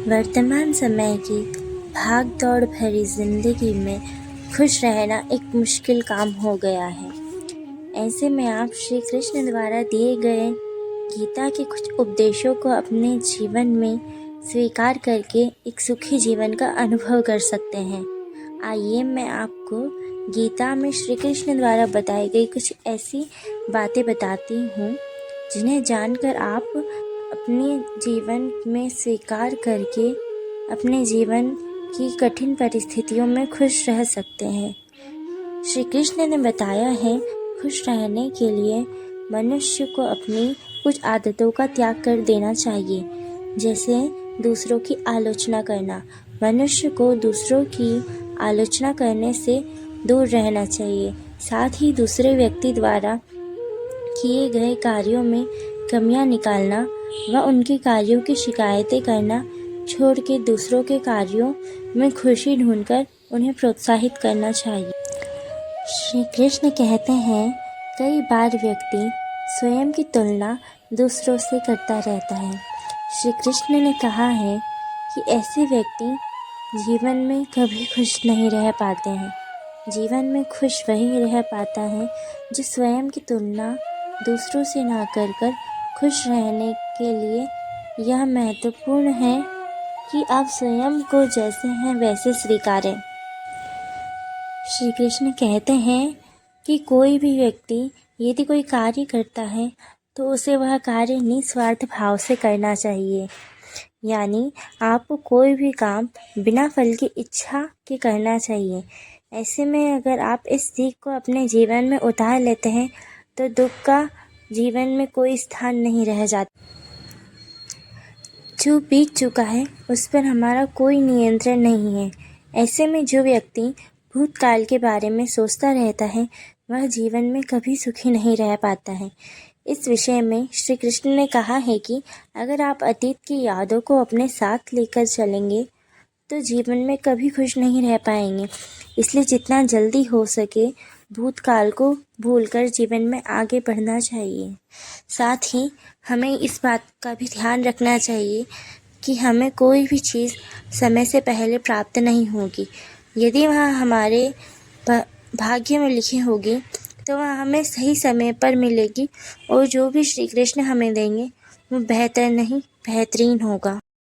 वर्तमान समय की भाग दौड़ भरी जिंदगी में खुश रहना एक मुश्किल काम हो गया है। ऐसे में आप श्री कृष्ण द्वारा दिए गए गीता के कुछ उपदेशों को अपने जीवन में स्वीकार करके एक सुखी जीवन का अनुभव कर सकते हैं। आइए मैं आपको गीता में श्री कृष्ण द्वारा बताई गई कुछ ऐसी बातें बताती हूँ जिन्हें जानकर आप अपने जीवन में स्वीकार करके अपने जीवन की कठिन परिस्थितियों में खुश रह सकते हैं। श्री कृष्ण ने बताया है, खुश रहने के लिए मनुष्य को अपनी कुछ आदतों का त्याग कर देना चाहिए, जैसे दूसरों की आलोचना करना। मनुष्य को दूसरों की आलोचना करने से दूर रहना चाहिए। साथ ही दूसरे व्यक्ति द्वारा किए गए कार्यों में कमियां निकालना व उनके कार्यों की शिकायतें करना छोड़ के दूसरों के कार्यों में खुशी ढूंढकर उन्हें प्रोत्साहित करना चाहिए। श्री कृष्ण कहते हैं, कई बार व्यक्ति स्वयं की तुलना दूसरों से करता रहता है। श्री कृष्ण ने कहा है कि ऐसे व्यक्ति जीवन में कभी खुश नहीं रह पाते हैं। जीवन में खुश वही रह पाता है जो स्वयं की तुलना दूसरों से ना कर खुश रहने के लिए यह महत्वपूर्ण है कि आप स्वयं को जैसे हैं वैसे स्वीकारें। श्री कृष्ण कहते हैं कि कोई भी व्यक्ति यदि कोई कार्य करता है तो उसे वह कार्य निस्वार्थ भाव से करना चाहिए। यानी आपको कोई भी काम बिना फल की इच्छा के करना चाहिए। ऐसे में अगर आप इस सीख को अपने जीवन में उतार लेते हैं तो दुख का जीवन में कोई स्थान नहीं रह जाता। जो बीत चुका है उस पर हमारा कोई नियंत्रण नहीं है। ऐसे में जो व्यक्ति भूतकाल के बारे में सोचता रहता है वह जीवन में कभी सुखी नहीं रह पाता है। इस विषय में श्री कृष्ण ने कहा है कि अगर आप अतीत की यादों को अपने साथ लेकर चलेंगे तो जीवन में कभी खुश नहीं रह पाएंगे। इसलिए जितना जल्दी हो सके भूतकाल को भूलकर जीवन में आगे बढ़ना चाहिए। साथ ही हमें इस बात का भी ध्यान रखना चाहिए कि हमें कोई भी चीज़ समय से पहले प्राप्त नहीं होगी। यदि वह हमारे भाग्य में लिखी होगी तो वह हमें सही समय पर मिलेगी और जो भी श्री कृष्ण हमें देंगे वो बेहतर नहीं बेहतरीन होगा।